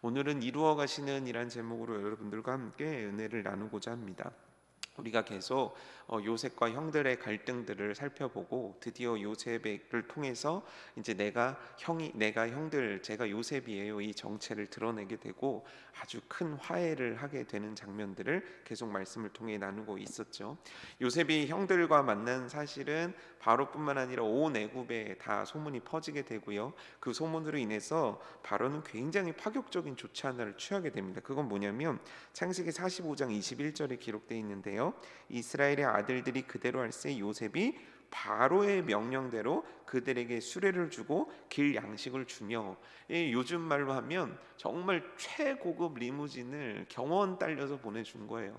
오늘은 이루어 가시는 이란 제목으로 여러분들과 함께 은혜를 나누고자 합니다. 우리가 계속 요셉과 형들의 갈등들을 살펴보고 드디어 요셉을 통해서 이제 내가 형들 제가 요셉이에요 이 정체를 드러내게 되고 아주 큰 화해를 하게 되는 장면들을 계속 말씀을 통해 나누고 있었죠. 요셉이 형들과 만난 사실은 바로뿐만 아니라 온 애굽에 다 소문이 퍼지게 되고요. 그 소문으로 인해서 바로는 굉장히 파격적인 조치 하나를 취하게 됩니다. 그건 뭐냐면 창세기 45장 21절에 기록되어 있는데요. 이스라엘의 아들들이 그대로 할세 요셉이 바로의 명령대로 그들에게 수레를 주고 길 양식을 주며, 요즘 말로 하면 정말 최고급 리무진을 경원 딸려서 보내준 거예요.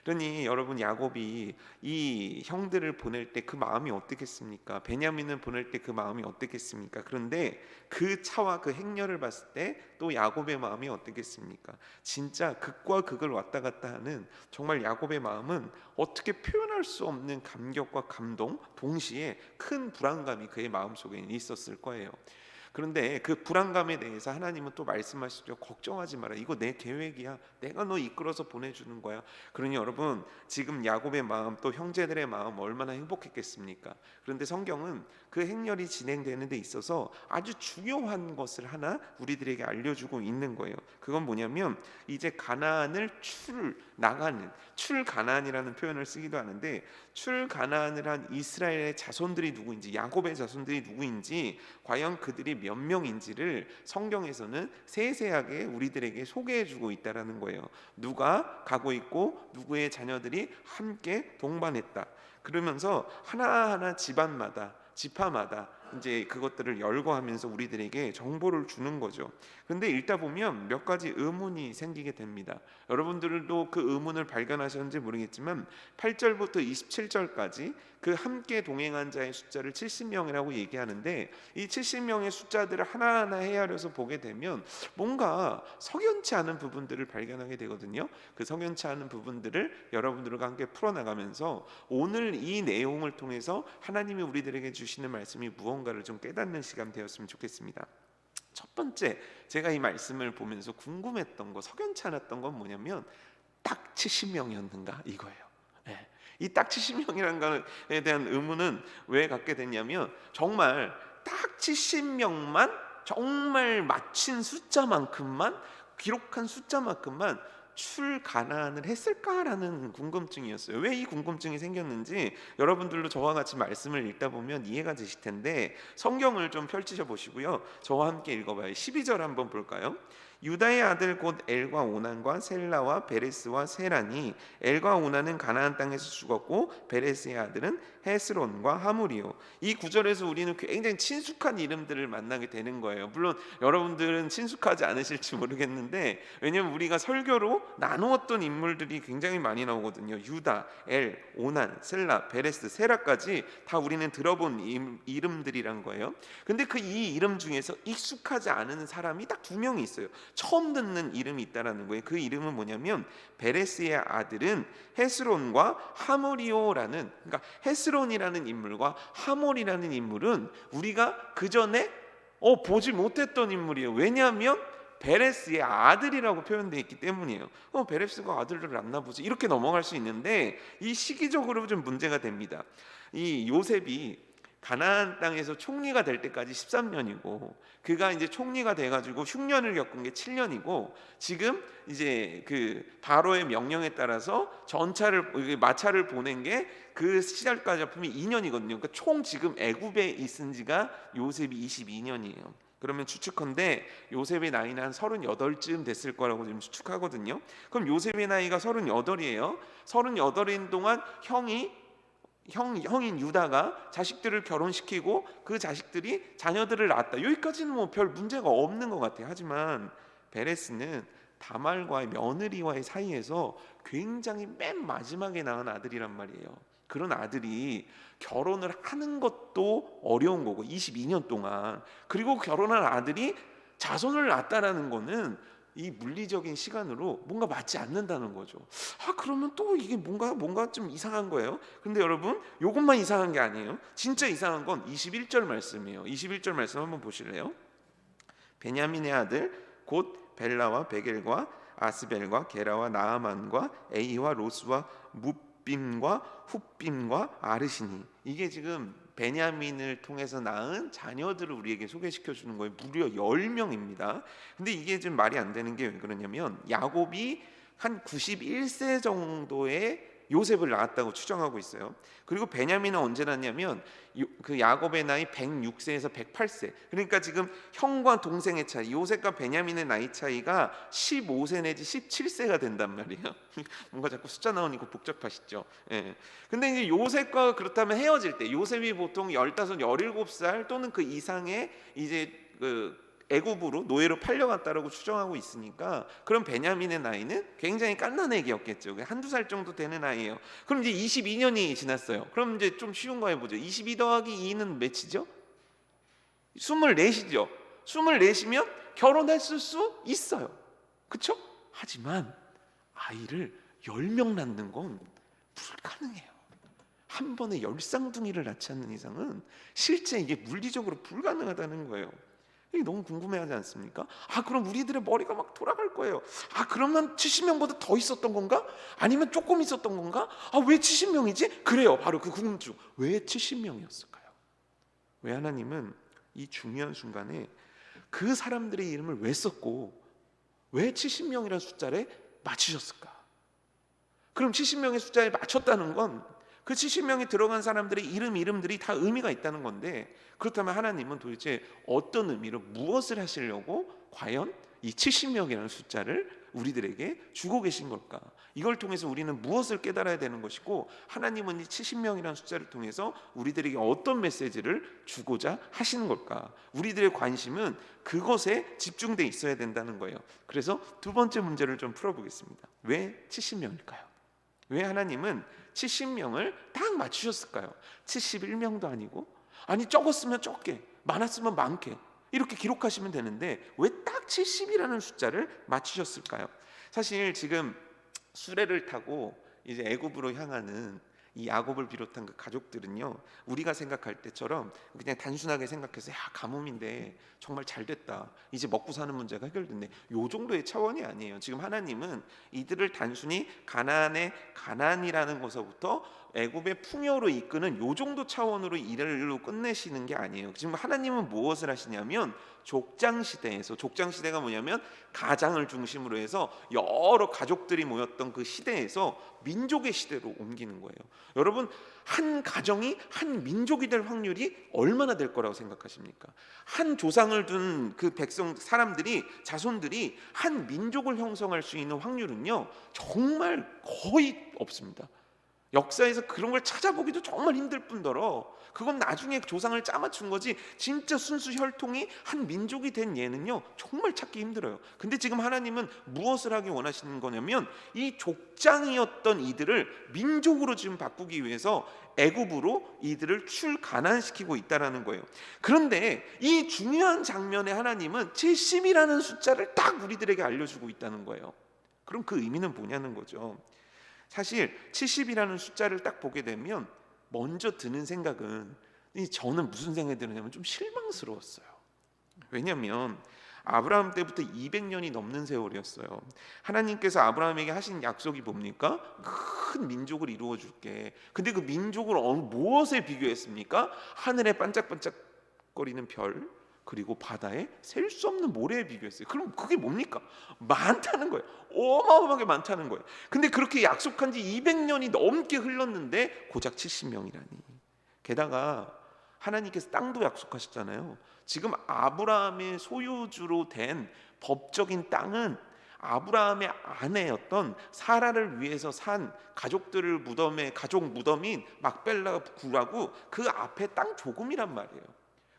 그러니 여러분, 야곱이 이 형들을 보낼 때 그 마음이 어떻겠습니까? 베냐민을 보낼 때 그 마음이 어떻겠습니까? 그런데 그 차와 그 행렬을 봤을 때 또 야곱의 마음이 어떻겠습니까? 진짜 극과 극을 왔다 갔다 하는, 정말 야곱의 마음은 어떻게 표현할 수 없는 감격과 감동, 동시에 큰 불안감이 그의 마음속에 있었을 거예요. 그런데 그 불안감에 대해서 하나님은 또 말씀하시죠. 걱정하지 마라. 이거 내 계획이야. 내가 너 이끌어서 보내주는 거야. 그러니 여러분, 지금 야곱의 마음, 또 형제들의 마음 얼마나 행복했겠습니까? 그런데 성경은 그 행렬이 진행되는 데 있어서 아주 중요한 것을 하나 우리들에게 알려주고 있는 거예요. 그건 뭐냐면 이제 가나안을 출가나안이라는 표현을 쓰기도 하는데, 출가나안을 한 이스라엘의 자손들이 누구인지, 야곱의 자손들이 누구인지, 과연 그들이 몇 명인지를 성경에서는 세세하게 우리들에게 소개해주고 있다라는 거예요. 누가 가고 있고 누구의 자녀들이 함께 동반했다. 그러면서 하나하나 집안마다, 지파마다 이제 그것들을 열거하면서 우리들에게 정보를 주는 거죠. 그런데 읽다 보면 몇 가지 의문이 생기게 됩니다. 여러분들도 그 의문을 발견하셨는지 모르겠지만 8절부터 27절까지 그 함께 동행한 자의 숫자를 70명이라고 얘기하는데, 이 70명의 숫자들을 하나하나 헤아려서 보게 되면 뭔가 석연치 않은 부분들을 발견하게 되거든요. 그 석연치 않은 부분들을 여러분들과 함께 풀어나가면서 오늘 이 내용을 통해서 하나님이 우리들에게 주시는 말씀이 무언가를 좀 깨닫는 시간 되었으면 좋겠습니다. 첫 번째, 제가 이 말씀을 보면서 궁금했던 거, 석연치 않았던 건 뭐냐면 딱 70명이었는가 이거예요. 이 딱 70명이라는 것에 대한 의문은 왜 갖게 됐냐면, 정말 딱 70명만, 정말 맞힌 숫자만큼만, 기록한 숫자만큼만 출가나안을 했을까라는 궁금증이었어요. 왜 이 궁금증이 생겼는지 여러분들도 저와 같이 말씀을 읽다 보면 이해가 되실 텐데, 성경을 좀 펼치셔 보시고요, 저와 함께 읽어봐요. 12절 한번 볼까요? 유다의 아들 곧 엘과 오난과 셀라와 베레스와 세란이, 엘과 오난은 가나안 땅에서 죽었고 베레스의 아들은 헤스론과 하물이요. 이 구절에서 우리는 굉장히 친숙한 이름들을 만나게 되는 거예요. 물론 여러분들은 친숙하지 않으실지 모르겠는데, 왜냐하면 우리가 설교로 나누었던 인물들이 굉장히 많이 나오거든요. 유다, 엘, 오난, 셀라, 베레스, 세라까지 다 우리는 들어본 이름들이란 거예요. 근데 그 이 이름 중에서 익숙하지 않은 사람이 딱 두 명이 있어요. 처음 듣는 이름이 있다라는 거예요. 그 이름은 뭐냐면 베레스의 아들은 헤스론과 하모리오라는, 그러니까 헤스론이라는 인물과 하몰이라는 인물은 우리가 그 전에 보지 못했던 인물이에요. 왜냐하면 베레스의 아들이라고 표현되어 있기 때문이에요. 베레스가 아들을 낳나 보지, 이렇게 넘어갈 수 있는데, 이 시기적으로 좀 문제가 됩니다. 이 요셉이 가나안 땅에서 총리가 될 때까지 13년이고, 그가 이제 총리가 돼가지고 흉년을 겪은 게 7년이고, 지금 이제 그 바로의 명령에 따라서 마차를 보낸 게 그 시절까지 합하면 2년이거든요. 그러니까 총 지금 애굽에 있은 지가 요셉이 22년이에요. 그러면 추측컨대 요셉의 나이는 한 38쯤 됐을 거라고 지금 추측하거든요. 그럼 요셉의 나이가 38이에요. 38인 동안 형인 유다가 자식들을 결혼시키고 그 자식들이 자녀들을 낳았다. 여기까지는 뭐 별 문제가 없는 것 같아요. 하지만 베레스는 다말과의 며느리와의 사이에서 굉장히 맨 마지막에 낳은 아들이란 말이에요. 그런 아들이 결혼을 하는 것도 어려운 거고, 22년 동안, 그리고 결혼한 아들이 자손을 낳았다라는 거는 이 물리적인 시간으로 뭔가 맞지 않는다는 거죠. 그러면 또 이게 뭔가 좀 이상한 거예요. 근데 여러분, 이것만 이상한 게 아니에요. 진짜 이상한 건 21절 말씀이에요. 21절 말씀 한번 보실래요? 베냐민의 아들 곧 벨라와 베겔과 아스벨과 게라와 나아만과 에이와 로스와 뭇빔과 훗빔과 아르시니. 이게 지금 베냐민을 통해서 낳은 자녀들을 우리에게 소개시켜 주는 거예요. 무려 10명입니다. 근데 이게 좀 말이 안 되는 게 왜 그러냐면 야곱이 한 91세 정도의 요셉을 낳았다고 추정하고 있어요. 그리고 베냐민은 언제 낳냐면 그 야곱의 나이 106세에서 108세. 그러니까 지금 형과 동생의 차이, 요셉과 베냐민의 나이 차이가 15세 내지 17세가 된단 말이에요. 뭔가 자꾸 숫자 나오니까 복잡하시죠. 예. 근데 이제 요셉과 그렇다면 헤어질 때 요셉이 보통 15, 17살 또는 그 이상의 이제 그 애굽으로 노예로 팔려갔다라고 추정하고 있으니까 그럼 베냐민의 나이는 굉장히 갓난 애기였겠죠. 한두 살 정도 되는 아이예요. 그럼 이제 22년이 지났어요. 그럼 이제 좀 쉬운 거 해보죠. 22 더하기 2는 몇이죠? 24이죠. 24이면 결혼했을 수 있어요. 그렇죠? 하지만 아이를 10명 낳는 건 불가능해요. 한 번에 10쌍둥이를 낳지 않는 이상은 실제 이게 물리적으로 불가능하다는 거예요. 이게 너무 궁금해하지 않습니까? 그럼 우리들의 머리가 막 돌아갈 거예요. 그러면 70명보다 더 있었던 건가? 아니면 조금 있었던 건가? 왜 70명이지? 그래요. 바로 그 궁금증. 왜 70명이었을까요? 왜 하나님은 이 중요한 순간에 그 사람들의 이름을 왜 썼고 왜 70명이라는 숫자를 맞추셨을까? 그럼 70명의 숫자에 맞췄다는 건 그 70명이 들어간 사람들의 이름들이 다 의미가 있다는 건데, 그렇다면 하나님은 도대체 어떤 의미로 무엇을 하시려고 과연 이 70명이라는 숫자를 우리들에게 주고 계신 걸까? 이걸 통해서 우리는 무엇을 깨달아야 되는 것이고, 하나님은 이 70명이라는 숫자를 통해서 우리들에게 어떤 메시지를 주고자 하시는 걸까? 우리들의 관심은 그것에 집중돼 있어야 된다는 거예요. 그래서 두 번째 문제를 좀 풀어보겠습니다. 왜 70명일까요? 왜 하나님은 70명을 딱 맞추셨을까요? 71명도 아니고, 아니 적었으면 적게, 많았으면 많게 이렇게 기록하시면 되는데 왜 딱 70이라는 숫자를 맞추셨을까요? 사실 지금 수레를 타고 이제 애굽으로 향하는 이 야곱을 비롯한 그 가족들은요, 우리가 생각할 때처럼 그냥 단순하게 생각해서 가뭄인데 정말 잘 됐다, 이제 먹고 사는 문제가 해결됐네, 요 정도의 차원이 아니에요. 지금 하나님은 이들을 단순히 가나안이라는 것서부터 애굽의 풍요로 이끄는 요 정도 차원으로 일을 끝내시는 게 아니에요. 지금 하나님은 무엇을 하시냐면 족장 시대가 뭐냐면 가장을 중심으로 해서 여러 가족들이 모였던 그 시대에서 민족의 시대로 옮기는 거예요. 여러분, 한 가정이 한 민족이 될 확률이 얼마나 될 거라고 생각하십니까? 한 조상을 둔 그 자손들이 한 민족을 형성할 수 있는 확률은요, 정말 거의 없습니다. 역사에서 그런 걸 찾아보기도 정말 힘들 뿐더러 그건 나중에 조상을 짜맞춘 거지, 진짜 순수 혈통이 한 민족이 된 예는요 정말 찾기 힘들어요. 근데 지금 하나님은 무엇을 하기 원하시는 거냐면 이 족장이었던 이들을 민족으로 지금 바꾸기 위해서 애굽으로 이들을 출가난시키고 있다라는 거예요. 그런데 이 중요한 장면에 하나님은 70이라는 숫자를 딱 우리들에게 알려주고 있다는 거예요. 그럼 그 의미는 뭐냐는 거죠. 사실 70이라는 숫자를 딱 보게 되면 먼저 드는 생각은, 저는 무슨 생각이 드느냐면 좀 실망스러웠어요. 왜냐하면 아브라함 때부터 200년이 넘는 세월이었어요. 하나님께서 아브라함에게 하신 약속이 뭡니까? 큰 민족을 이루어 줄게. 근데 그 민족을 무엇에 비교했습니까? 하늘에 반짝반짝거리는 별, 그리고 바다에 셀 수 없는 모래에 비교했어요. 그럼 그게 뭡니까? 많다는 거예요. 어마어마하게 많다는 거예요. 근데 그렇게 약속한 지 200년이 넘게 흘렀는데 고작 70명이라니. 게다가 하나님께서 땅도 약속하셨잖아요. 지금 아브라함의 소유주로 된 법적인 땅은 아브라함의 아내였던 사라를 위해서 산 가족들을 가족 무덤인 막벨라 굴하고 그 앞에 땅 조금이란 말이에요.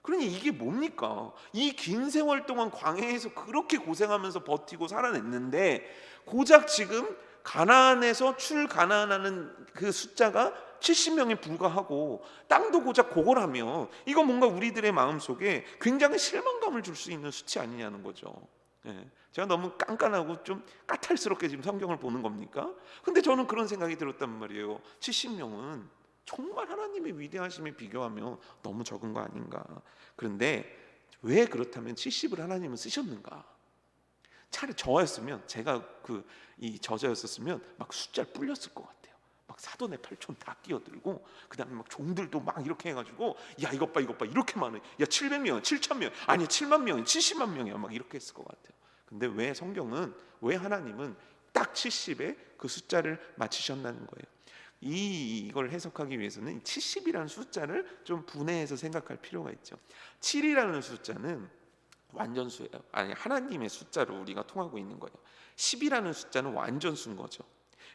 그러니 이게 뭡니까? 이 긴 세월 동안 광야에서 그렇게 고생하면서 버티고 살아냈는데 고작 지금 가나안에서 출가나안하는 그 숫자가 70명에 불과하고 땅도 고작 그거라면 이거 뭔가 우리들의 마음속에 굉장히 실망감을 줄 수 있는 수치 아니냐는 거죠. 제가 너무 깐깐하고 좀 까탈스럽게 지금 성경을 보는 겁니까? 근데 저는 그런 생각이 들었단 말이에요. 70명은 정말 하나님의 위대하심에 비교하면 너무 적은 거 아닌가. 그런데 왜 그렇다면 70을 하나님은 쓰셨는가? 차라리 저였으면, 제가 이 저자였었으면 막 숫자를 불렸을 것 같아요. 막 사돈의 팔촌 다 끼어들고, 그다음에 막 종들도 막 이렇게 해가지고, 야 이것 봐 이렇게 많아, 야 700명 7,000명 아니 7만 명이 70만 명이야, 막 이렇게 했을 것 같아요. 근데 왜 성경은, 왜 하나님은 딱 70에 그 숫자를 맞추셨다는 거예요. 이걸 해석하기 위해서는 70이라는 숫자를 좀 분해해서 생각할 필요가 있죠. 7이라는 숫자는 완전수예요. 아니, 하나님의 숫자로 우리가 통하고 있는 거예요. 10이라는 숫자는 완전수인 거죠.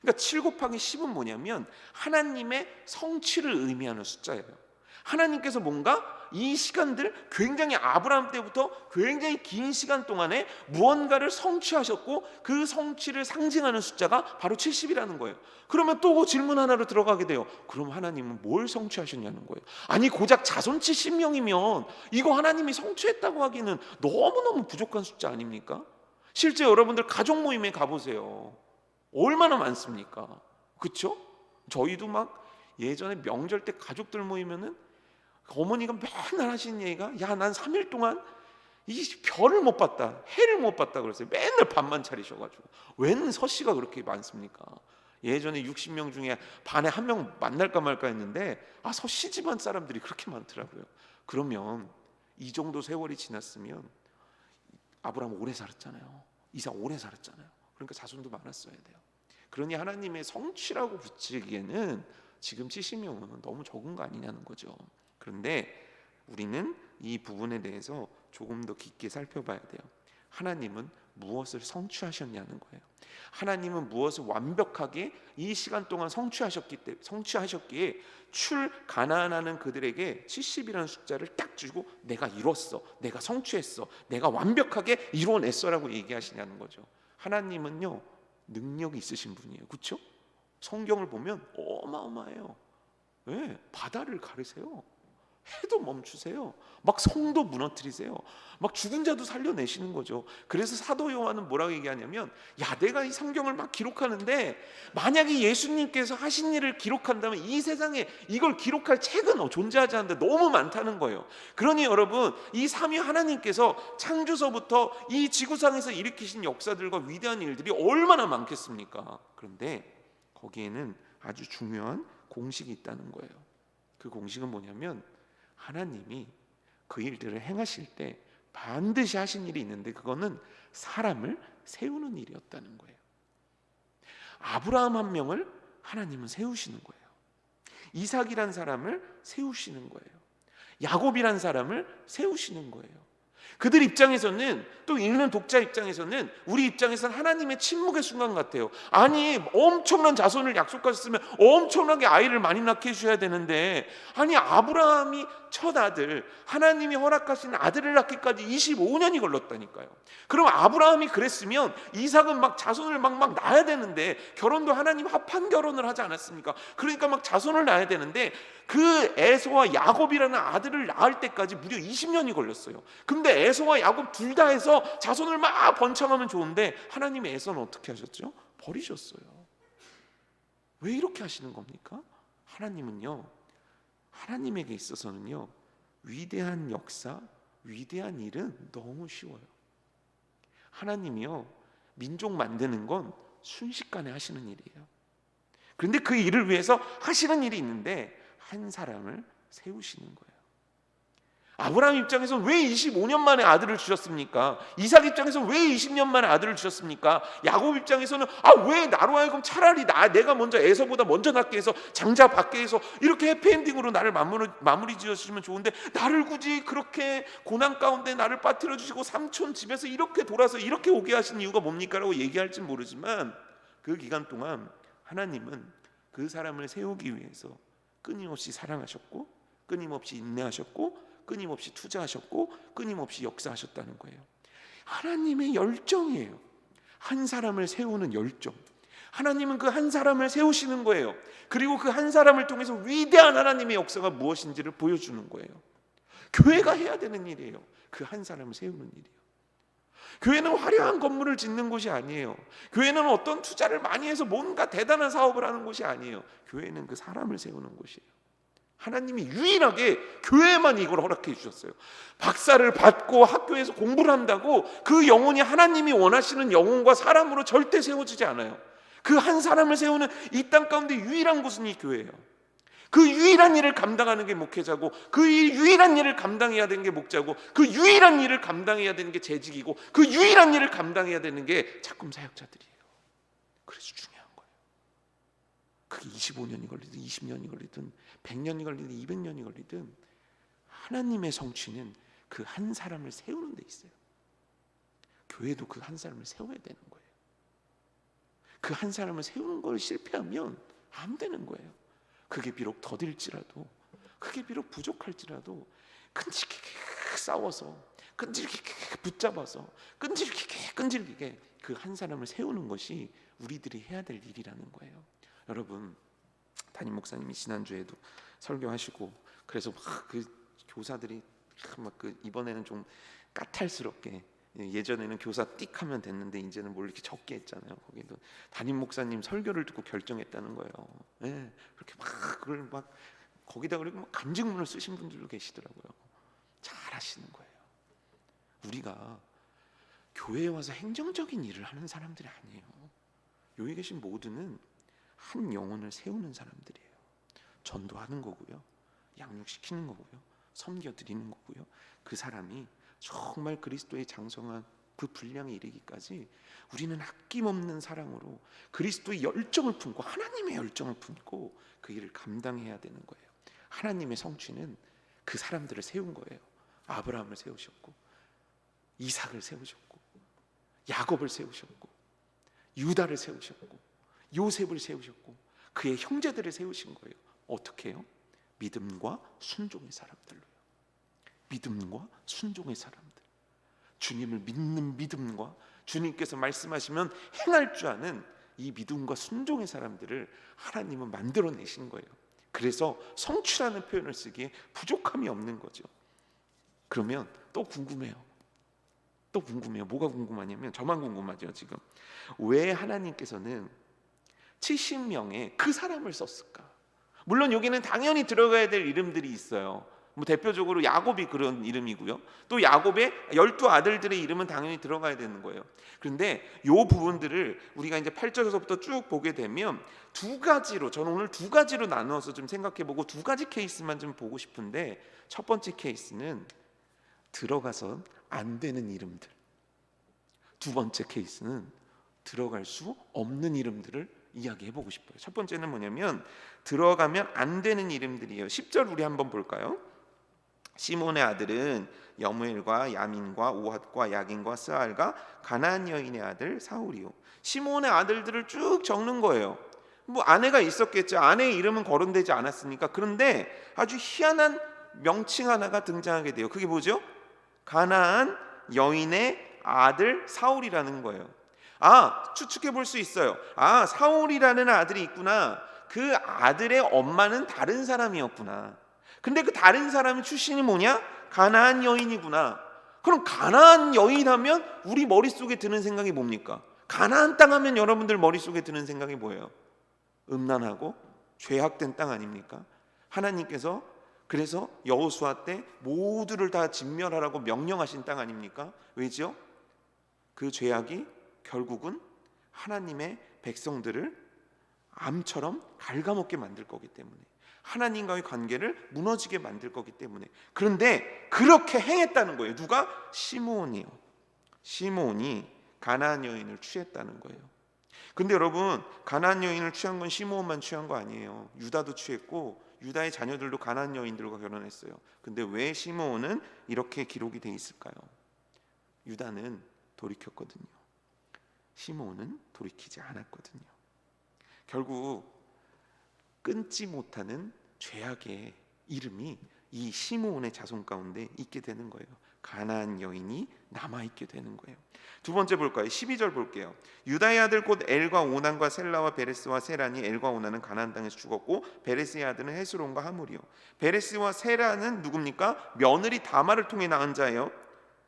그러니까 7 곱하기 10은 뭐냐면 하나님의 성취를 의미하는 숫자예요. 하나님께서 뭔가 이 시간들, 굉장히 아브라함 때부터 굉장히 긴 시간 동안에 무언가를 성취하셨고, 그 성취를 상징하는 숫자가 바로 70이라는 거예요. 그러면 또 질문 하나로 들어가게 돼요. 그럼 하나님은 뭘 성취하셨냐는 거예요. 아니, 고작 자손 70명이면 이거 하나님이 성취했다고 하기는 너무너무 부족한 숫자 아닙니까? 실제 여러분들 가족 모임에 가보세요. 얼마나 많습니까? 그렇죠? 저희도 막 예전에 명절 때 가족들 모이면은 어머니가 맨날 하시는 얘기가, 야 난 3일 동안 이 별을 못 봤다, 해를 못 봤다 그랬어요. 맨날 밥만 차리셔가지고. 웬 서씨가 그렇게 많습니까? 예전에 60명 중에 반에 1명 만날까 말까 했는데, 서씨 집안 사람들이 그렇게 많더라고요. 그러면 이 정도 세월이 지났으면 아브라함 오래 살았잖아요. 이삭 오래 살았잖아요. 그러니까 자손도 많았어야 돼요. 그러니 하나님의 성취라고 붙이기에는 지금 70명은 너무 적은 거 아니냐는 거죠. 그런데 우리는 이 부분에 대해서 조금 더 깊게 살펴봐야 돼요. 하나님은 무엇을 성취하셨냐는 거예요. 하나님은 무엇을 완벽하게 이 시간 동안 성취하셨기에 가나안하는 그들에게 70이라는 숫자를 딱 주고, 내가 이뤘어, 내가 성취했어, 내가 완벽하게 이뤄냈어라고 얘기하시냐는 거죠. 하나님은요, 능력이 있으신 분이에요. 그렇죠? 성경을 보면 어마어마해요. 왜? 바다를 가르세요. 해도 멈추세요. 막 성도 무너뜨리세요. 막 죽은 자도 살려내시는 거죠. 그래서 사도 요한은 뭐라고 얘기하냐면, 야 내가 이 성경을 막 기록하는데 만약에 예수님께서 하신 일을 기록한다면 이 세상에 이걸 기록할 책은 존재하지 않는데 너무 많다는 거예요. 그러니 여러분, 이 삼위 하나님께서 창조서부터 이 지구상에서 일으키신 역사들과 위대한 일들이 얼마나 많겠습니까? 그런데 거기에는 아주 중요한 공식이 있다는 거예요. 그 공식은 뭐냐면, 하나님이 그 일들을 행하실 때 반드시 하신 일이 있는데, 그거는 사람을 세우는 일이었다는 거예요. 아브라함 한 명을 하나님은 세우시는 거예요. 이삭이란 사람을 세우시는 거예요. 야곱이란 사람을 세우시는 거예요. 그들 입장에서는, 또 읽는 독자 입장에서는, 우리 입장에서는 하나님의 침묵의 순간 같아요. 아니, 엄청난 자손을 약속하셨으면 엄청나게 아이를 많이 낳게 해주셔야 되는데, 아니 아브라함이 첫 아들, 하나님이 허락하신 아들을 낳기까지 25년이 걸렸다니까요. 그럼 아브라함이 그랬으면 이삭은 막 자손을 막 낳아야 되는데, 결혼도 하나님 합한 결혼을 하지 않았습니까? 그러니까 막 자손을 낳아야 되는데, 그 에서와 야곱이라는 아들을 낳을 때까지 무려 20년이 걸렸어요. 근데 에서와 야곱 둘 다 해서 자손을 막 번창하면 좋은데, 하나님이 에서는 어떻게 하셨죠? 버리셨어요. 왜 이렇게 하시는 겁니까? 하나님은요, 하나님에게 있어서는요, 위대한 역사, 위대한 일은 너무 쉬워요. 하나님이요, 민족 만드는 건 순식간에 하시는 일이에요. 그런데 그 일을 위해서 하시는 일이 있는데, 한 사람을 세우시는 거예요. 아브라함 입장에서는 왜 25년 만에 아들을 주셨습니까? 이삭 입장에서는 왜 20년 만에 아들을 주셨습니까? 야곱 입장에서는 왜 나로 하여금 차라리 내가 먼저 에서보다 먼저 낳게 해서 장자 받게 해서 이렇게 해피엔딩으로 나를 마무리 지어주시면 좋은데, 나를 굳이 그렇게 고난 가운데 나를 빠뜨려 주시고 삼촌 집에서 이렇게 돌아서 이렇게 오게 하신 이유가 뭡니까? 라고 얘기할지 모르지만, 그 기간 동안 하나님은 그 사람을 세우기 위해서 끊임없이 사랑하셨고, 끊임없이 인내하셨고, 끊임없이 투자하셨고, 끊임없이 역사하셨다는 거예요. 하나님의 열정이에요. 한 사람을 세우는 열정. 하나님은 그 한 사람을 세우시는 거예요. 그리고 그 한 사람을 통해서 위대한 하나님의 역사가 무엇인지를 보여주는 거예요. 교회가 해야 되는 일이에요. 그 한 사람을 세우는 일이에요. 교회는 화려한 건물을 짓는 곳이 아니에요. 교회는 어떤 투자를 많이 해서 뭔가 대단한 사업을 하는 곳이 아니에요. 교회는 그 사람을 세우는 곳이에요. 하나님이 유일하게 교회에만 이걸 허락해 주셨어요. 박사를 받고 학교에서 공부를 한다고 그 영혼이 하나님이 원하시는 영혼과 사람으로 절대 세워지지 않아요. 그 한 사람을 세우는 이 땅 가운데 유일한 곳은 이 교회예요. 그 유일한 일을 감당하는 게 목회자고, 그 유일한 일을 감당해야 되는 게 목자고, 그 유일한 일을 감당해야 되는 게 재직이고, 그 유일한 일을 감당해야 되는 게 작품 사역자들이에요. 그래서 중요한 거예요. 그게 25년이 걸리든 20년이 걸리든 100년이 걸리든 200년이 걸리든 하나님의 성취는 그 한 사람을 세우는 데 있어요. 교회도 그 한 사람을 세워야 되는 거예요. 그 한 사람을 세우는 걸 실패하면 안 되는 거예요. 그게 비록 더딜지라도, 그게 비록 부족할지라도 끈질기게 싸워서, 끈질기게 붙잡아서, 끈질기게 그 한 사람을 세우는 것이 우리들이 해야 될 일이라는 거예요. 여러분, 담임 목사님이 지난주에도 설교하시고, 그래서 막 그 교사들이 막 그 이번에는 좀 까탈스럽게, 예전에는 교사 띡 하면 됐는데 이제는 뭘 이렇게 적게 했잖아요. 거기도 담임 목사님 설교를 듣고 결정했다는 거예요. 네, 그렇게 막 그걸 막 거기다 그리고 막 간증문을 쓰신 분들도 계시더라고요. 잘하시는 거예요. 우리가 교회에 와서 행정적인 일을 하는 사람들이 아니에요. 여기 계신 모두는 한 영혼을 세우는 사람들이에요. 전도하는 거고요, 양육시키는 거고요, 섬겨드리는 거고요. 그 사람이 정말 그리스도의 장성한 그 분량에 이르기까지 우리는 아낌없는 사랑으로 그리스도의 열정을 품고, 하나님의 열정을 품고 그 일을 감당해야 되는 거예요. 하나님의 성취는 그 사람들을 세운 거예요. 아브라함을 세우셨고, 이삭을 세우셨고, 야곱을 세우셨고, 유다를 세우셨고, 요셉을 세우셨고, 그의 형제들을 세우신 거예요. 어떻게 해요? 믿음과 순종의 사람들로요. 믿음과 순종의 사람들, 주님을 믿는 믿음과 주님께서 말씀하시면 행할 줄 아는 이 믿음과 순종의 사람들을 하나님은 만들어내신 거예요. 그래서 성취라는 표현을 쓰기에 부족함이 없는 거죠. 그러면 또 궁금해요. 뭐가 궁금하냐면, 저만 궁금하죠. 지금 왜 하나님께서는 70명의 그 사람을 썼을까? 물론 여기는 당연히 들어가야 될 이름들이 있어요. 뭐 대표적으로 야곱이 그런 이름이고요, 또 야곱의 12아들들의 이름은 당연히 들어가야 되는 거예요. 그런데 이 부분들을 우리가 이제 8절에서부터 쭉 보게 되면 두 가지로, 저는 오늘 두 가지로 나누어서 좀 생각해보고 두 가지 케이스만 좀 보고 싶은데, 첫 번째 케이스는 들어가서 안 되는 이름들, 두 번째 케이스는 들어갈 수 없는 이름들을 이야기해보고 싶어요. 첫 번째는 뭐냐면 들어가면 안 되는 이름들이에요. 10절 우리 한번 볼까요? 시몬의 아들은 여무엘과 야민과 오핫과 야긴과 스알과 가나안 여인의 아들 사울이요. 시몬의 아들들을 쭉 적는 거예요. 뭐 아내가 있었겠죠. 아내의 이름은 거론되지 않았으니까. 그런데 아주 희한한 명칭 하나가 등장하게 돼요. 그게 뭐죠? 가나안 여인의 아들 사울이라는 거예요. 추측해 볼 수 있어요. 사울이라는 아들이 있구나. 그 아들의 엄마는 다른 사람이었구나. 근데 그 다른 사람의 출신이 뭐냐? 가나안 여인이구나. 그럼 가나안 여인 하면 우리 머릿속에 드는 생각이 뭡니까? 가나안 땅 하면 여러분들 머릿속에 드는 생각이 뭐예요? 음란하고 죄악된 땅 아닙니까? 하나님께서 그래서 여호수아 때 모두를 다 진멸하라고 명령하신 땅 아닙니까? 왜죠? 그 죄악이 결국은 하나님의 백성들을 암처럼 갉아먹게 만들 거기 때문에, 하나님과의 관계를 무너지게 만들 거기 때문에. 그런데 그렇게 행했다는 거예요. 누가? 시므온이요. 시므온이 가나안 여인을 취했다는 거예요. 근데 여러분, 가나안 여인을 취한 건 시므온만 취한 거 아니에요. 유다도 취했고 유다의 자녀들도 가나안 여인들과 결혼했어요. 근데 왜 시므온은 이렇게 기록이 돼 있을까요? 유다는 돌이켰거든요. 시므온은 돌이키지 않았거든요. 결국 끊지 못하는 죄악의 이름이 이 시므온의 자손 가운데 있게 되는 거예요. 가나안 여인이 남아있게 되는 거예요. 두 번째 볼까요? 12절 볼게요. 유다의 아들 곧 엘과 오난과 셀라와 베레스와 세란이, 엘과 오난은 가나안 땅에서 죽었고 베레스의 아들은 헤스론과 하물이요. 베레스와 세란은 누굽니까? 며느리 다말을 통해 낳은 자예요.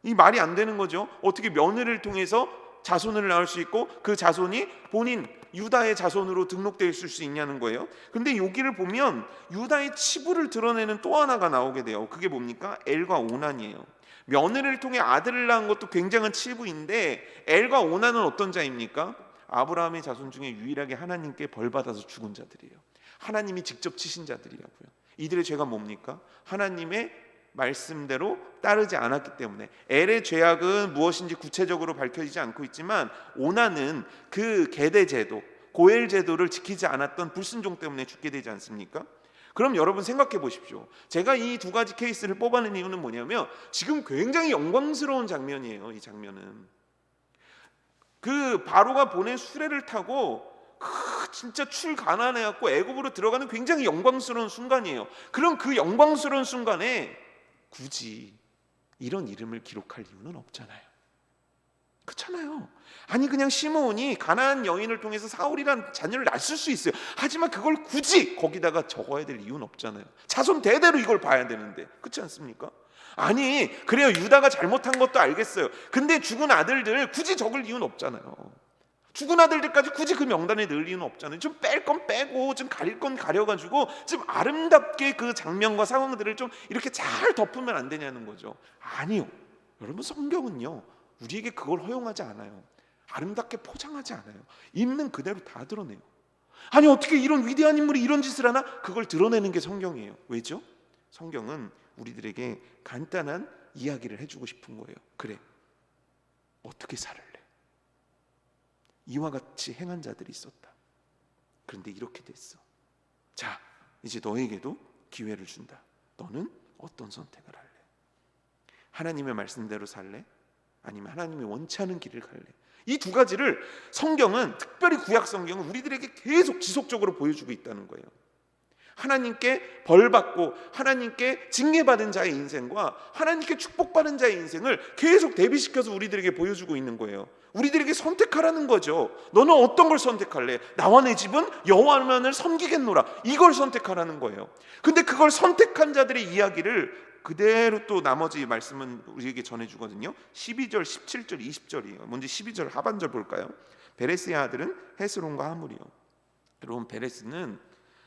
이 말이 안 되는 거죠. 어떻게 며느리를 통해서 자손을 낳을 수 있고 그 자손이 본인 유다의 자손으로 등록되어 있을 수 있냐는 거예요. 근데 여기를 보면 유다의 치부를 드러내는 또 하나가 나오게 돼요. 그게 뭡니까? 엘과 오난이에요. 며느리를 통해 아들을 낳은 것도 굉장한 치부인데 엘과 오난은 어떤 자입니까? 아브라함의 자손 중에 유일하게 하나님께 벌받아서 죽은 자들이에요. 하나님이 직접 치신 자들이라고요. 이들의 죄가 뭡니까? 하나님의 말씀대로 따르지 않았기 때문에. 엘의 죄악은 무엇인지 구체적으로 밝혀지지 않고 있지만 오난은 그 계대 제도, 고엘 제도를 지키지 않았던 불순종 때문에 죽게 되지 않습니까? 그럼 여러분 생각해 보십시오. 제가 이 두 가지 케이스를 뽑아낸 이유는 뭐냐면 지금 굉장히 영광스러운 장면이에요. 이 장면은 그 바로가 보낸 수레를 타고 진짜 출 가난해갖고 애굽으로 들어가는 굉장히 영광스러운 순간이에요. 그럼 그 영광스러운 순간에 굳이 이런 이름을 기록할 이유는 없잖아요. 그렇잖아요. 아니 그냥 시므온이 가나안 여인을 통해서 사울이란 자녀를 낳았을 수 있어요. 하지만 그걸 굳이 거기다가 적어야 될 이유는 없잖아요. 자손 대대로 이걸 봐야 되는데, 그렇지 않습니까? 아니 그래요, 유다가 잘못한 것도 알겠어요. 근데 죽은 아들들 굳이 적을 이유는 없잖아요. 죽은 아들들까지 굳이 그 명단에 넣을 이유는 없잖아요. 좀 뺄 건 빼고 좀 가릴 건 가려가지고 좀 아름답게 그 장면과 상황들을 좀 이렇게 잘 덮으면 안 되냐는 거죠. 아니요, 여러분 성경은요 우리에게 그걸 허용하지 않아요. 아름답게 포장하지 않아요. 있는 그대로 다 드러내요. 아니 어떻게 이런 위대한 인물이 이런 짓을 하나? 그걸 드러내는 게 성경이에요. 왜죠? 성경은 우리들에게 간단한 이야기를 해주고 싶은 거예요. 그래, 어떻게 살을래? 이와 같이 행한 자들이 있었다. 그런데 이렇게 됐어. 자, 이제 너에게도 기회를 준다. 너는 어떤 선택을 할래? 하나님의 말씀대로 살래? 아니면 하나님이 원치 않은 길을 갈래? 이 두 가지를 성경은, 특별히 구약 성경은 우리들에게 계속 지속적으로 보여주고 있다는 거예요. 하나님께 벌받고 하나님께 징계받은 자의 인생과 하나님께 축복받은 자의 인생을 계속 대비시켜서 우리들에게 보여주고 있는 거예요. 우리들에게 선택하라는 거죠. 너는 어떤 걸 선택할래? 나와 내 집은 여호와만을 섬기겠노라. 이걸 선택하라는 거예요. 근데 그걸 선택한 자들의 이야기를 그대로 또 나머지 말씀은 우리에게 전해주거든요. 12절, 17절, 20절이에요. 먼저 12절 하반절 볼까요? 베레스의 아들은 헤스론과 하물이요. 여러분, 베레스는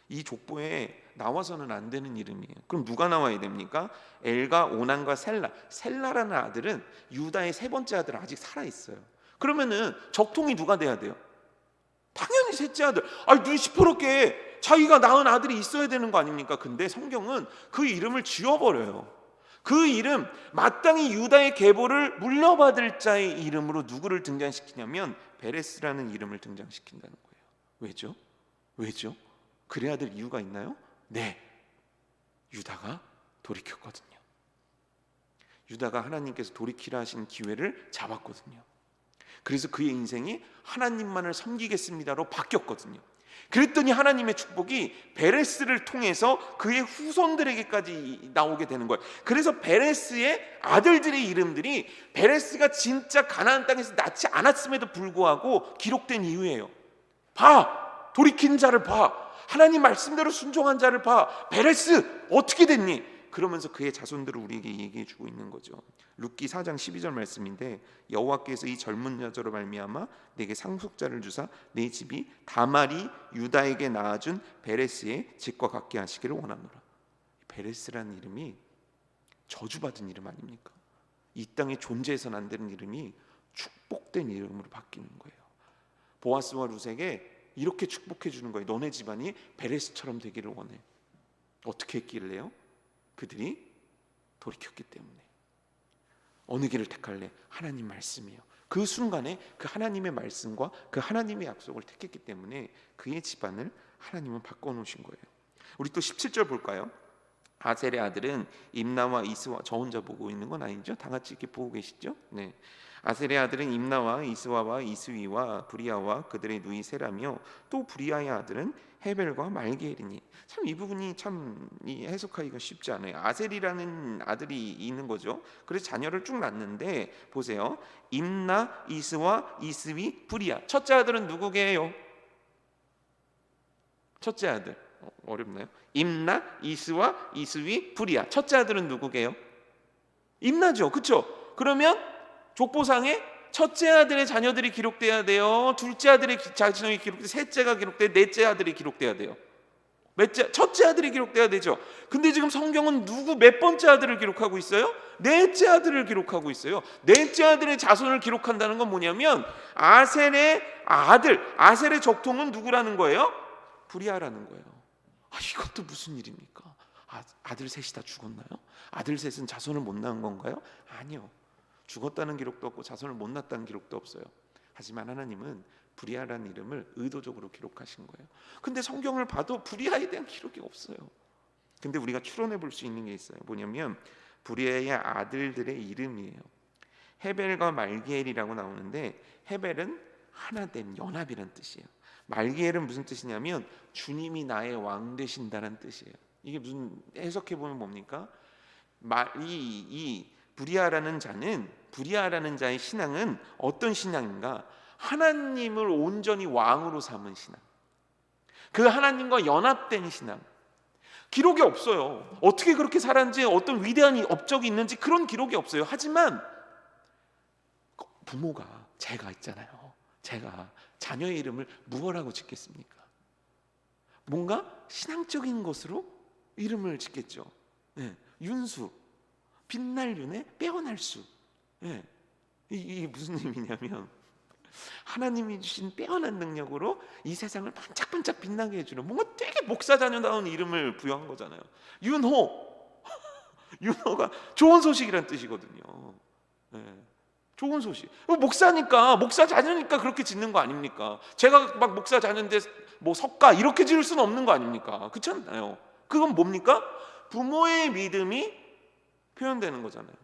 이 족보에 나와서는 안 되는 이름이에요. 그럼 누가 나와야 됩니까? 엘과 오난과 셀라. 셀라라는 아들은 유다의 세 번째 아들은 아직 살아있어요. 그러면은 적통이 누가 돼야 돼요? 당연히 셋째 아들. 아니 눈 시퍼렇게 자기가 낳은 아들이 있어야 되는 거 아닙니까? 근데 성경은 그 이름을 지워버려요. 그 이름, 마땅히 유다의 계보를 물려받을 자의 이름으로 누구를 등장시키냐면 베레스라는 이름을 등장시킨다는 거예요. 왜죠? 왜죠? 그래야 될 이유가 있나요? 네, 유다가 돌이켰거든요. 유다가 하나님께서 돌이키라 하신 기회를 잡았거든요. 그래서 그의 인생이 하나님만을 섬기겠습니다로 바뀌었거든요. 그랬더니 하나님의 축복이 베레스를 통해서 그의 후손들에게까지 나오게 되는 거예요. 그래서 베레스의 아들들의 이름들이 베레스가 진짜 가나안 땅에서 낳지 않았음에도 불구하고 기록된 이유예요. 봐, 돌이킨 자를 봐, 하나님 말씀대로 순종한 자를 봐. 베레스 어떻게 됐니? 그러면서 그의 자손들을 우리에게 얘기해 주고 있는 거죠. 룻기 4장 12절 말씀인데 여호와께서 이 젊은 여자로 말미암아 내게 상속자를 주사 내 집이 다말이 유다에게 낳아준 베레스의 집과 같게 하시기를 원하노라. 베레스라는 이름이 저주받은 이름 아닙니까? 이 땅에 존재해서는 안 되는 이름이 축복된 이름으로 바뀌는 거예요. 보아스와 룻에게 이렇게 축복해 주는 거예요. 너네 집안이 베레스처럼 되기를 원해. 어떻게 했길래요? 그들이 돌이켰기 때문에. 어느 길을 택할래? 하나님 말씀이에요. 그 순간에 그 하나님의 말씀과 그 하나님의 약속을 택했기 때문에 그의 집안을 하나님은 바꿔놓으신 거예요. 우리 또 17절 볼까요? 아셀의 아들은 임나와 이스와, 저 혼자 보고 있는 건 아니죠? 다 같이 이렇게 보고 계시죠? 네. 아셀의 아들은 임나와 이스와와 이스위와 브리아와 그들의 누이 세라며 또 브리아의 아들은 헤벨과 말기엘이니. 참 이 부분이 참 해석하기가 쉽지 않아요. 아셀이라는 아들이 있는 거죠. 그래서 자녀를 쭉 낳는데 보세요. 임나, 이스와, 이스위, 브리아. 첫째 아들은 누구게요? 첫째 아들 어렵나요? 임나, 이스와, 이스위, 브리아. 첫째 아들은 누구게요? 임나죠. 그렇죠? 그러면 족보상에 첫째 아들의 자녀들이 기록돼야 돼요. 둘째 아들의 자녀이 기록돼, 셋째가 기록돼, 넷째 아들이 기록돼야 돼요. 첫째 아들이 기록돼야 되죠. 근데 지금 성경은 누구 몇 번째 아들을 기록하고 있어요? 넷째 아들을 기록하고 있어요. 넷째 아들의 자손을 기록한다는 건 뭐냐면 아셀의 아들, 아셀의 적통은 누구라는 거예요? 브리아라는 거예요. 이것도 무슨 일입니까? 아들 셋이 다 죽었나요? 아들 셋은 자손을 못 낳은 건가요? 아니요. 죽었다는 기록도 없고 자손을 못 낳았다는 기록도 없어요. 하지만 하나님은 브리아라는 이름을 의도적으로 기록하신 거예요. 근데 성경을 봐도 브리아에 대한 기록이 없어요. 근데 우리가 추론해 볼 수 있는 게 있어요. 뭐냐면 브리아의 아들들의 이름이에요. 헤벨과 말기엘이라고 나오는데, 헤벨은 하나됨, 연합이란 뜻이에요. 말기엘은 무슨 뜻이냐면 주님이 나의 왕 되신다는 뜻이에요. 이게 무슨, 해석해 보면 뭡니까? 이 브리아라는 자의 신앙은 어떤 신앙인가? 하나님을 온전히 왕으로 삼은 신앙, 그 하나님과 연합된 신앙. 기록이 없어요. 어떻게 그렇게 살았는지, 어떤 위대한 업적이 있는지 그런 기록이 없어요. 하지만 부모가, 제가 있잖아요, 제가 자녀의 이름을 무엇라고 짓겠습니까? 뭔가 신앙적인 것으로 이름을 짓겠죠. 윤수, 빛날 윤에 빼어날 수. 이게 무슨 의미냐면 하나님이 주신 빼어난 능력으로 이 세상을 반짝반짝 빛나게 해주는, 뭔가 되게 목사자녀다운 이름을 부여한 거잖아요. 윤호. 윤호가 좋은 소식이란 뜻이거든요. 좋은 소식. 목사니까, 목사 자녀니까 그렇게 짓는 거 아닙니까? 제가 막 목사 자녀인데 뭐 석가 이렇게 지을 수는 없는 거 아닙니까? 그렇지 않나요? 그건 뭡니까? 부모의 믿음이 표현되는 거잖아요.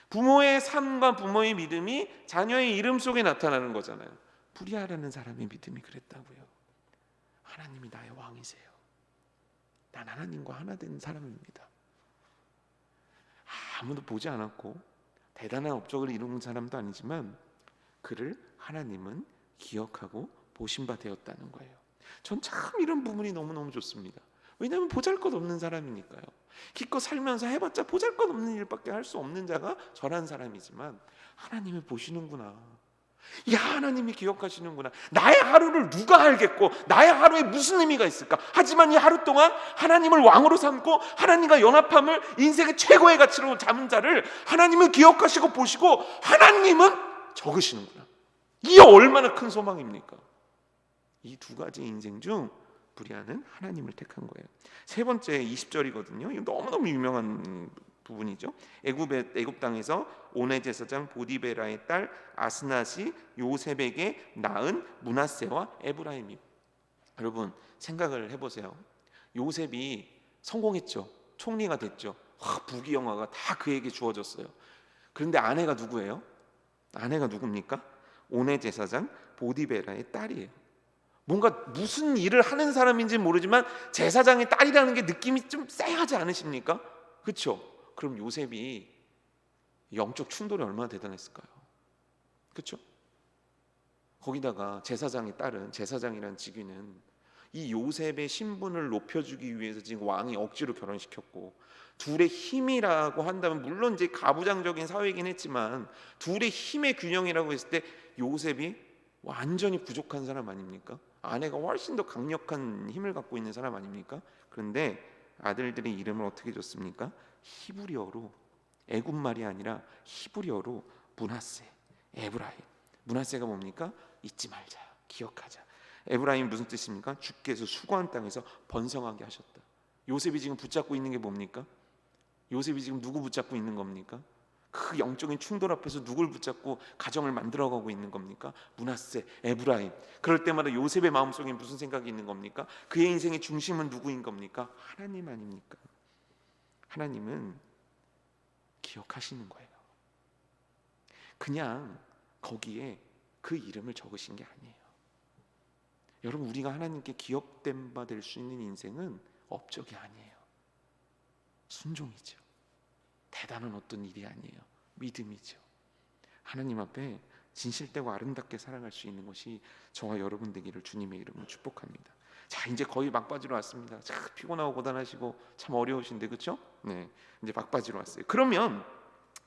부모의 삶과 부모의 믿음이 자녀의 이름 속에 나타나는 거잖아요. 브리아라는 사람의 믿음이 그랬다고요. 하나님이 나의 왕이세요. 난 하나님과 하나 된 사람입니다. 아무도 보지 않았고 대단한 업적을 이룬 사람도 아니지만 그를 하나님은 기억하고 보신 바 되었다는 거예요. 전 참 이런 부분이 너무너무 좋습니다. 왜냐하면 보잘것없는 사람이니까요. 기껏 살면서 해봤자 보잘것없는 일밖에 할 수 없는 자가 저란 사람이지만 하나님이 보시는구나. 야, 하나님이 기억하시는구나. 나의 하루를 누가 알겠고 나의 하루에 무슨 의미가 있을까? 하지만 이 하루 동안 하나님을 왕으로 삼고 하나님과 연합함을 인생의 최고의 가치로 잡은 자를 하나님은 기억하시고 보시고 하나님은 적으시는구나. 이게 얼마나 큰 소망입니까? 이 두 가지 인생 중 브리아는 하나님을 택한 거예요. 세 번째 20절이거든요. 이거 너무너무 유명한 부분이죠. 애굽 땅에서 오네 제사장 보디베라의 딸 아스낫이 요셉에게 낳은 므낫세와 에브라임이. 여러분 생각을 해보세요. 요셉이 성공했죠. 총리가 됐죠. 부귀영화가 다 그에게 주어졌어요. 그런데 아내가 누구예요? 아내가 누굽니까? 오네 제사장 보디베라의 딸이에요. 뭔가 무슨 일을 하는 사람인지 모르지만 제사장의 딸이라는 게 느낌이 좀 쎄하지 않으십니까? 그렇죠? 그럼 요셉이 영적 충돌이 얼마나 대단했을까요? 그렇죠? 거기다가 제사장의 딸은, 제사장이라는 직위는 이 요셉의 신분을 높여주기 위해서 지금 왕이 억지로 결혼시켰고, 둘의 힘이라고 한다면 물론 이제 가부장적인 사회이긴 했지만 둘의 힘의 균형이라고 했을 때 요셉이 완전히 부족한 사람 아닙니까? 아내가 훨씬 더 강력한 힘을 갖고 있는 사람 아닙니까? 그런데 아들들의 이름을 어떻게 줬습니까? 히브리어로, 애굽말이 아니라 히브리어로 므낫세, 에브라임. 므낫세가 뭡니까? 잊지 말자, 기억하자. 에브라임 무슨 뜻입니까? 주께서 수고한 땅에서 번성하게 하셨다. 요셉이 지금 붙잡고 있는 게 뭡니까? 요셉이 지금 누구 붙잡고 있는 겁니까? 그 영적인 충돌 앞에서 누굴 붙잡고 가정을 만들어가고 있는 겁니까? 므낫세, 에브라임. 그럴 때마다 요셉의 마음속에 무슨 생각이 있는 겁니까? 그의 인생의 중심은 누구인 겁니까? 하나님 아닙니까? 하나님은 기억하시는 거예요. 그냥 거기에 그 이름을 적으신 게 아니에요. 여러분, 우리가 하나님께 기억된 바 될 수 있는 인생은 업적이 아니에요. 순종이죠. 대단한 어떤 일이 아니에요. 믿음이죠. 하나님 앞에 진실되고 아름답게 살아갈 수 있는 것이 저와 여러분 되기를 주님의 이름으로 축복합니다. 자, 이제 거의 막바지로 왔습니다. 참 피곤하고 고단하시고 참 어려우신데, 그렇죠? 네, 이제 막바지로 왔어요. 그러면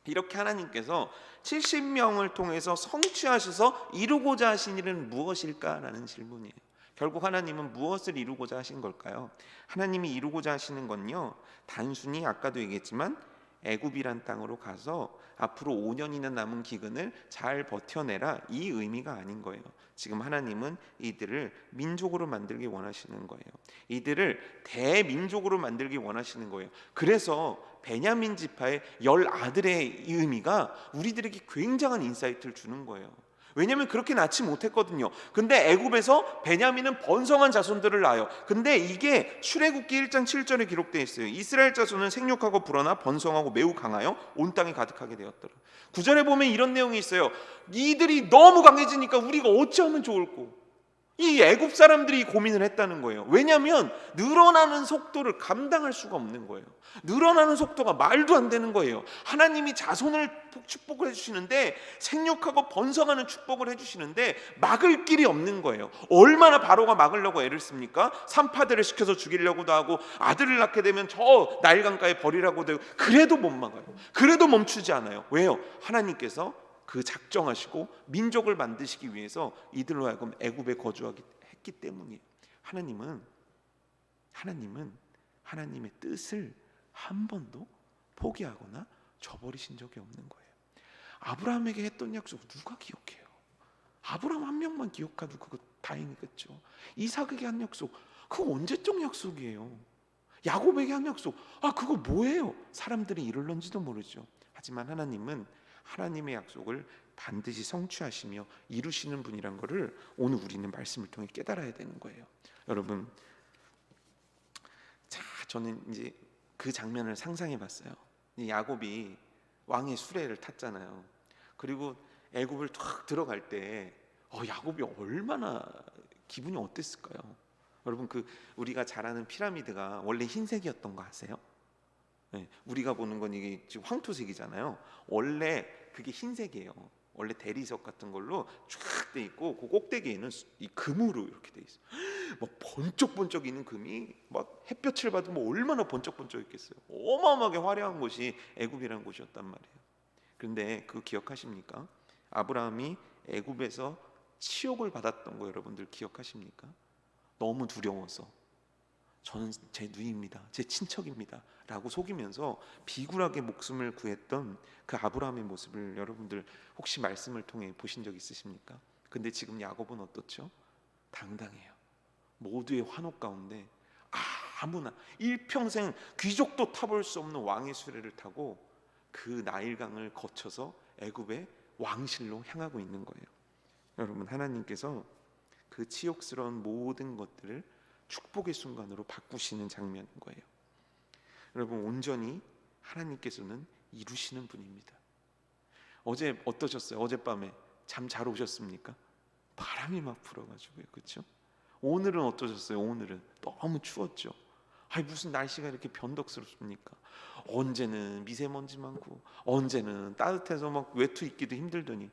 이렇게 하나님께서 70명을 통해서 성취하셔서 이루고자 하신 일은 무엇일까라는 질문이에요. 결국 하나님은 무엇을 이루고자 하신 걸까요? 하나님이 이루고자 하시는 건요, 단순히 아까도 얘기했지만 애굽이란 땅으로 가서 앞으로 5년이나 남은 기근을 잘 버텨내라, 이 의미가 아닌 거예요. 지금 하나님은 이들을 민족으로 만들기 원하시는 거예요. 이들을 대민족으로 만들기 원하시는 거예요. 그래서 베냐민 지파의 10아들의 의미가 우리들에게 굉장한 인사이트를 주는 거예요. 왜냐하면 그렇게 낳지 못했거든요. 근데 애굽에서 베냐민은 번성한 자손들을 낳아요. 근데 이게 출애굽기 1장 7절에 기록되어 있어요. 이스라엘 자손은 생육하고 불어나 번성하고 매우 강하여 온 땅에 가득하게 되었더라. 9절에 보면 이런 내용이 있어요. 이들이 너무 강해지니까 우리가 어찌하면 좋을꼬. 이 애굽 사람들이 고민을 했다는 거예요. 왜냐하면 늘어나는 속도를 감당할 수가 없는 거예요. 늘어나는 속도가 말도 안 되는 거예요. 하나님이 자손을 축복을 해주시는데, 생육하고 번성하는 축복을 해주시는데 막을 길이 없는 거예요. 얼마나 바로가 막으려고 애를 씁니까? 산파들을 시켜서 죽이려고도 하고, 아들을 낳게 되면 저 나일강가에 버리라고도 하고, 그래도 못 막아요. 그래도 멈추지 않아요. 왜요? 하나님께서 그 작정하시고 민족을 만드시기 위해서 이들로 하여금 애굽에 거주하기 했기 때문이에요. 하나님은 하나님의 뜻을 한 번도 포기하거나 저버리신 적이 없는 거예요. 아브라함에게 했던 약속 누가 기억해요? 아브라함 한 명만 기억하도 그거 다행이겠죠. 이삭에게 한 약속, 그거 언제적 약속이에요? 야곱에게 한 약속, 그거 뭐예요? 사람들이 이룰런지도 모르죠. 하지만 하나님은 하나님의 약속을 반드시 성취하시며 이루시는 분이란 것을 오늘 우리는 말씀을 통해 깨달아야 되는 거예요. 여러분, 자, 저는 이제 그 장면을 상상해 봤어요. 야곱이 왕의 수레를 탔잖아요. 그리고 애굽을 탁 들어갈 때 야곱이 얼마나 기분이 어땠을까요? 여러분, 우리가 잘 아는 피라미드가 원래 흰색이었던 거 아세요? 네, 우리가 보는 건 이게 지금 황토색이잖아요. 원래 그게 흰색이에요. 원래 대리석 같은 걸로 쫙 돼 있고, 그 꼭대기에는 이 금으로 이렇게 돼 있어요. 막 번쩍번쩍 있는 금이 막 햇볕을 받으면 얼마나 번쩍번쩍 있겠어요. 어마어마하게 화려한 곳이 애굽이라는 곳이었단 말이에요. 그런데 그거 기억하십니까? 아브라함이 애굽에서 치욕을 받았던 거 여러분들 기억하십니까? 너무 두려워서 저는 제 누이입니다, 제 친척입니다 라고 속이면서 비굴하게 목숨을 구했던 그 아브라함의 모습을 여러분들 혹시 말씀을 통해 보신 적 있으십니까? 근데 지금 야곱은 어떻죠? 당당해요. 모두의 환호 가운데 아무나 일평생 귀족도 타볼 수 없는 왕의 수레를 타고 그 나일강을 거쳐서 애굽의 왕실로 향하고 있는 거예요. 여러분, 하나님께서 그 치욕스러운 모든 것들을 축복의 순간으로 바꾸시는 장면인 거예요. 여러분, 온전히 하나님께서는 이루시는 분입니다. 어제 어떠셨어요? 어젯밤에 잠 잘 오셨습니까? 바람이 막 불어가지고요, 그렇죠? 오늘은 어떠셨어요? 오늘은 너무 추웠죠. 무슨 날씨가 이렇게 변덕스럽습니까? 언제는 미세먼지 많고, 언제는 따뜻해서 막 외투 입기도 힘들더니,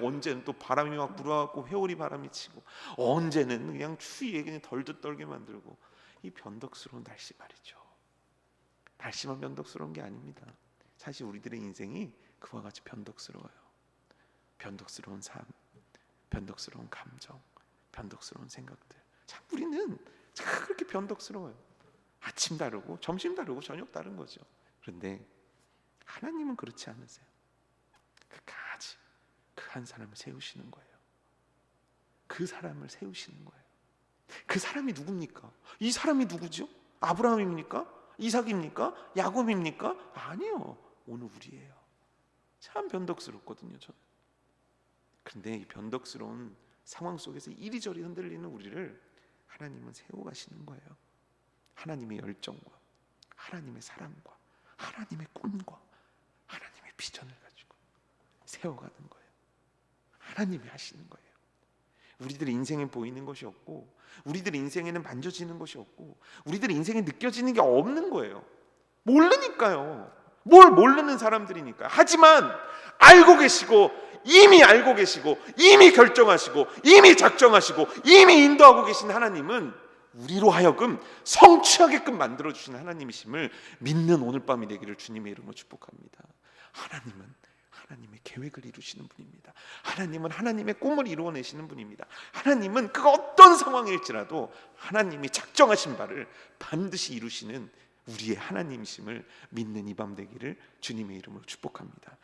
언제는 또 바람이 막 불어갖고 회오리 바람이 치고, 언제는 그냥 추위에 그냥 덜덜 떨게 만들고, 이 변덕스러운 날씨 말이죠. 날씨만 변덕스러운 게 아닙니다. 사실 우리들의 인생이 그와 같이 변덕스러워요. 변덕스러운 삶, 변덕스러운 감정, 변덕스러운 생각들. 참 우리는 참 그렇게 변덕스러워요. 아침 다르고 점심 다르고 저녁 다른 거죠. 그런데 하나님은 그렇지 않으세요. 끝까지 그 한 사람을 세우시는 거예요. 그 사람을 세우시는 거예요. 그 사람이 누굽니까? 이 사람이 누구죠? 아브라함입니까? 이삭입니까? 야곱입니까? 아니요. 오늘 우리예요. 참 변덕스럽거든요, 저는. 그런데 이 변덕스러운 상황 속에서 이리저리 흔들리는 우리를 하나님은 세워가시는 거예요. 하나님의 열정과 하나님의 사랑과 하나님의 꿈과 하나님의 비전을 가지고 세워가는 거예요. 하나님이 하시는 거예요. 우리들 인생에 보이는 것이 없고, 우리들 인생에는 만져지는 것이 없고, 우리들 인생에 느껴지는 게 없는 거예요. 모르니까요. 뭘 모르는 사람들이니까. 하지만 알고 계시고, 이미 알고 계시고, 이미 결정하시고, 이미 작정하시고, 이미 인도하고 계신 하나님은 우리로 하여금 성취하게끔 만들어주신 하나님이심을 믿는 오늘 밤이 되기를 주님의 이름으로 축복합니다. 하나님의 계획을 이루시는 분입니다. 하나님은 하나님의 꿈을 이루어내시는 분입니다. 하나님은 그 어떤 상황일지라도 하나님이 작정하신 바를 반드시 이루시는 우리의 하나님이심을 믿는 이 밤 되기를 주님의 이름으로 축복합니다.